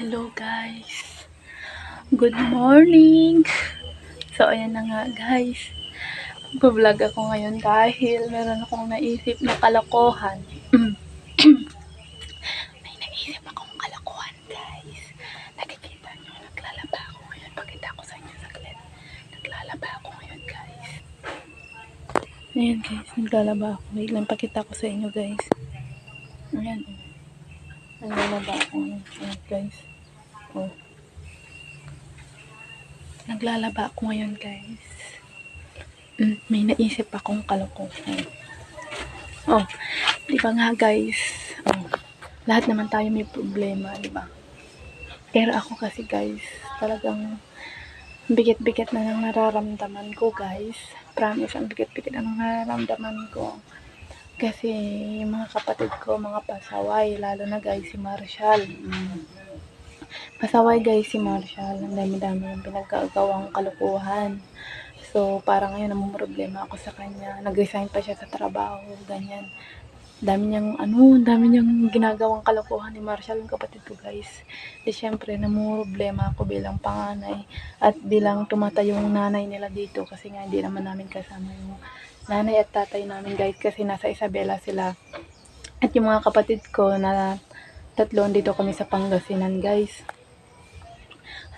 Hello guys, good morning. So ayan na nga guys, mag-vlog ako ngayon dahil meron akong naisip na kalokohan. May naisip akong kalokohan guys. Nakikita nyo, naglalaba ako ngayon. Pakita ko sa inyo saglit. Naglalaba ako ngayon guys. Ayan guys, naglalaba ako. Wait lang, pakita ko sa inyo guys. Ayan, naglalaba ako ngayon. Ayan guys. Oh. Naglalaba ako ngayon guys. May naisip akong kalokohan. Oh, di ba nga guys? Oh, lahat naman tayo may problema, di ba? Pero ako kasi guys, talagang bigat-bigat na ng nararamdaman ko guys. Promise, ang bigat-bigat na ng nararamdaman ko. Kasi yung mga kapatid ko, mga pasaway, lalo na guys si Marshall. Pasaway guys si Marshall, ang dami-dami yung pinagkagawang kalukuhan. So, parang ngayon namumroblema ako sa kanya. Nag-resign pa siya sa trabaho, ganyan. Dami niyang ginagawang kalokohan ni Marshall, yung kapatid ko guys. Di syempre, namumroblema ako bilang panganay at bilang tumatay yung nanay nila dito kasi nga hindi naman namin kasama yung nanay at tatay namin guys kasi nasa Isabela sila. At yung mga kapatid ko na tatlo dito kami sa Pangasinan guys.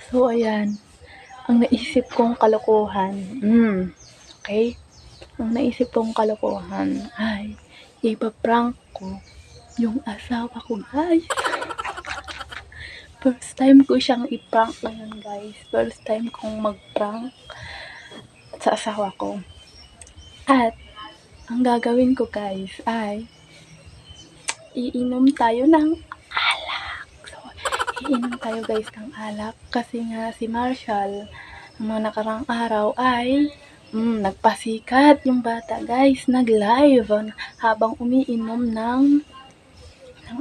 So, ayan. Ang naisip kong kalokohan, okay? Ang naisip kong kalokohan ay ipaprank ko yung asawa ko, guys. First time ko siyang iprank ngayon, guys. First time kong magprank sa asawa ko. At ang gagawin ko, guys, ay iinom tayo ng alak. So, iinom tayo, guys, ng alak kasi nga si Marshall mga nakarang araw ay nagpasikat yung bata guys, nag-live habang umiinom ng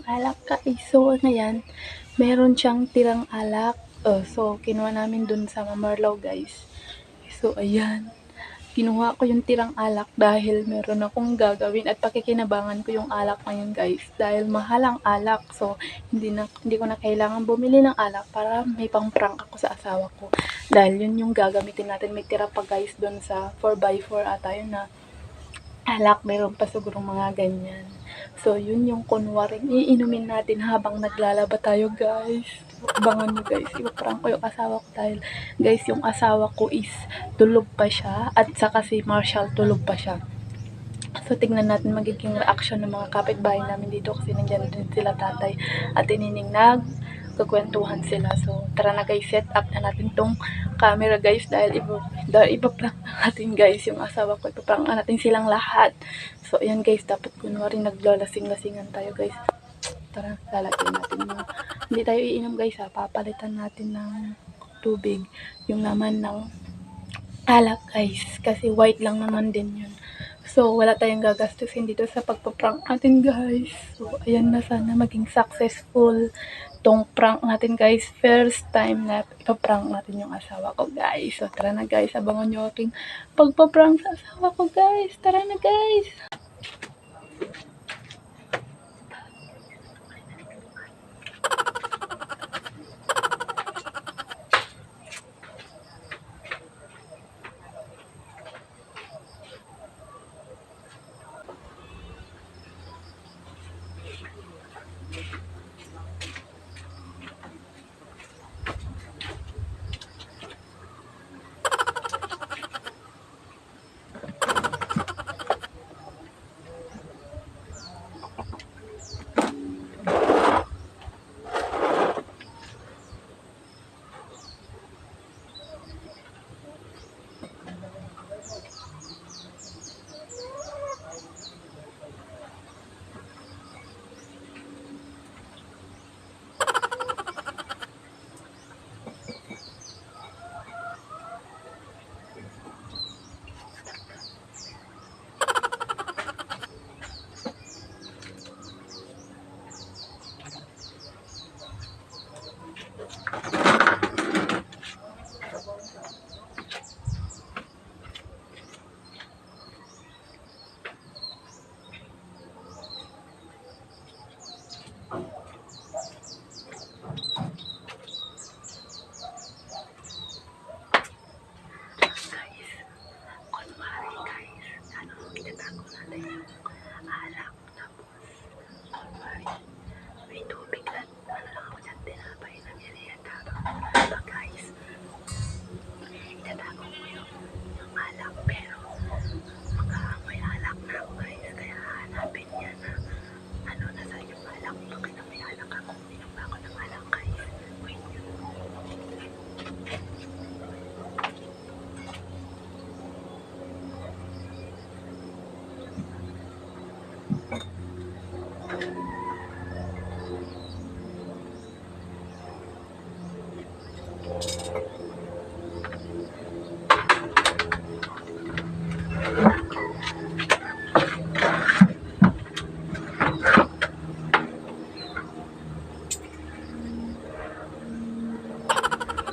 alak guys. So ngayon, meron siyang tirang alak. So kinuha namin dun sa Mamarlaw guys. So ayan, kinuha ko yung tirang alak dahil meron akong gagawin at pakikinabangan ko yung alak ngayon guys dahil mahal ang alak. So hindi ko na kailangan bumili ng alak para may pang-prank ako sa asawa ko dahil yun yung gagamitin natin. May tira pa guys doon sa 4x4 ata yun na alak, meron pa siguro mga ganyan. So yun yung kunwaring iinumin natin habang naglalaba tayo guys. Abangan nyo guys, ipaprank ko yung asawa ko dahil guys yung asawa ko is tulog pa siya at saka si Marshall tulog pa siya. So tignan natin magiging reaction ng mga kapitbahay namin dito kasi nandiyan din sila tatay at inining kagwentuhan sila. So tara na guys, set up na natin tong camera guys dahil ipaprank natin guys yung asawa ko, ipaprank natin silang lahat. So ayan guys, dapat kunwari naglalasing-lasingan tayo guys. Tara, lalagyan natin yung hindi tayo iinom guys ha, papalitan natin ng tubig yung laman ng alak guys kasi white lang naman din yun. So wala tayong gagastusin dito sa pagpaprank natin guys. So ayan na, sana maging successful tong prank natin guys. First time na ipaprank natin yung asawa ko guys. So tara na guys, abangan nyo aking pagpaprank sa asawa ko guys. Tara na guys.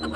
Ay!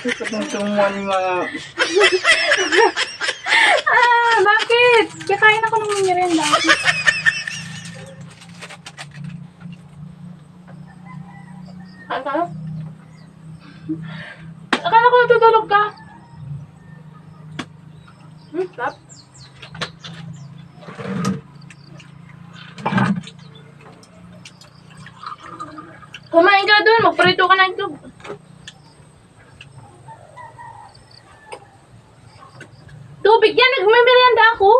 Itong tumuan yung mga... Bakit? Kakain ako ng merienda. Ano? Akala ko natutulog ka. Stop. Kumain ka doon, magprito ka ng itlog. Tubig yan, nagmimerienda ako.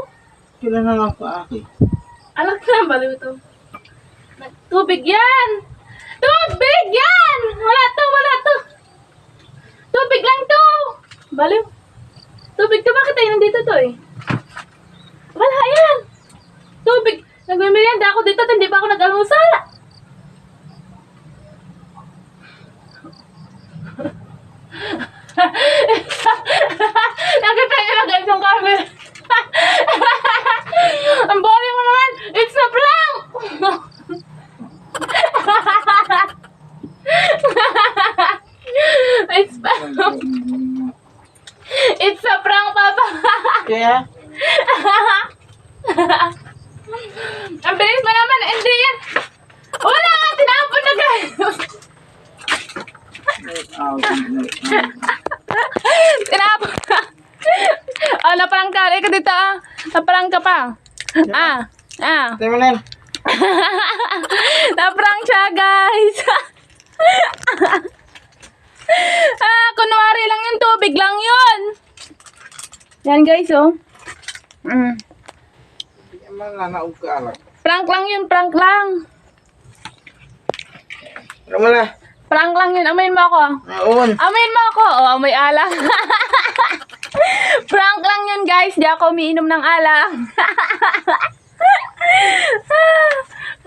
Kailan na lang pa aki? Alam ka na, baliw to. Tubig yan! Tubig yan! Wala to, wala to. Tubig lang to. Baliw. Tubig to, bakit tayo nandito to eh? Wala yan. Tubig. Nagmimerienda ako dito at hindi pa ako nag-almusal. Nakita niyo na guys yung camera. Ang boring mo naman. It's a prank. It's a prank, Papa. Kaya? Ang bilis mo naman. Hindi yan. Wala nga. Tinapon na guys. Tinapon ka. Oh, naparang ka. Ika dito ah. Naparang ka pa. Ah. Tayo mo na yan. Naparang siya, guys. Kunwari lang yung tubig lang yun. Yan, guys, oh. Bigyan mo na naog ka alak. Prank lang yun, prank lang. Ano mo na? Prank lang yun. Amayin mo ako. Naon. Amayin mo ako. Oh, amoy alak. Prank lang yun, guys. Di ako umiinom ng alak.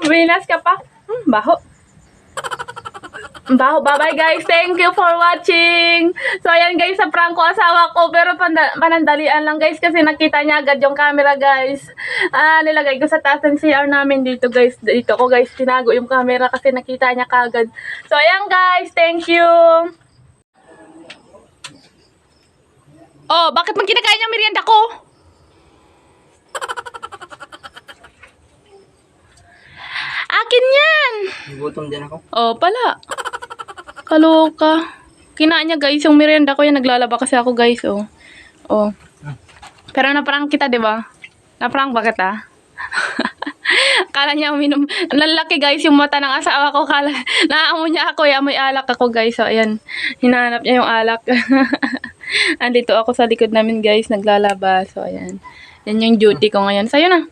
Binas ka pa. Baho. Baho. Bye-bye, guys. Thank you for watching. So, ayan, guys. Sa prank ko asawa ko. Pero panandalian lang, guys. Kasi nakita niya agad yung camera, guys. Nilagay ko sa taas ng CR namin dito, guys. Dito ko, guys. Tinago yung camera kasi nakita niya kagad. So, ayan, guys. Thank you. Oh, bakit man kinakain yung merienda ko? Akin yan. Gutom din ako. Oh, pala. Kaloka. Kinain niya, guys, yung merienda ko yan. Naglalaba kasi ako, guys, oh. Oh. Pero naprank kita, di ba? Naprank ba kita? Kala niya uminom. Lalaki, guys, yung mata ng asawa ko. Kala, naamo niya ako, amoy alak ako, guys. So, ayan. Hinahanap niya yung alak. Andito ako sa likod namin, guys. Naglalaba. So, ayan. Yan yung duty ko ngayon. Sa'yo na.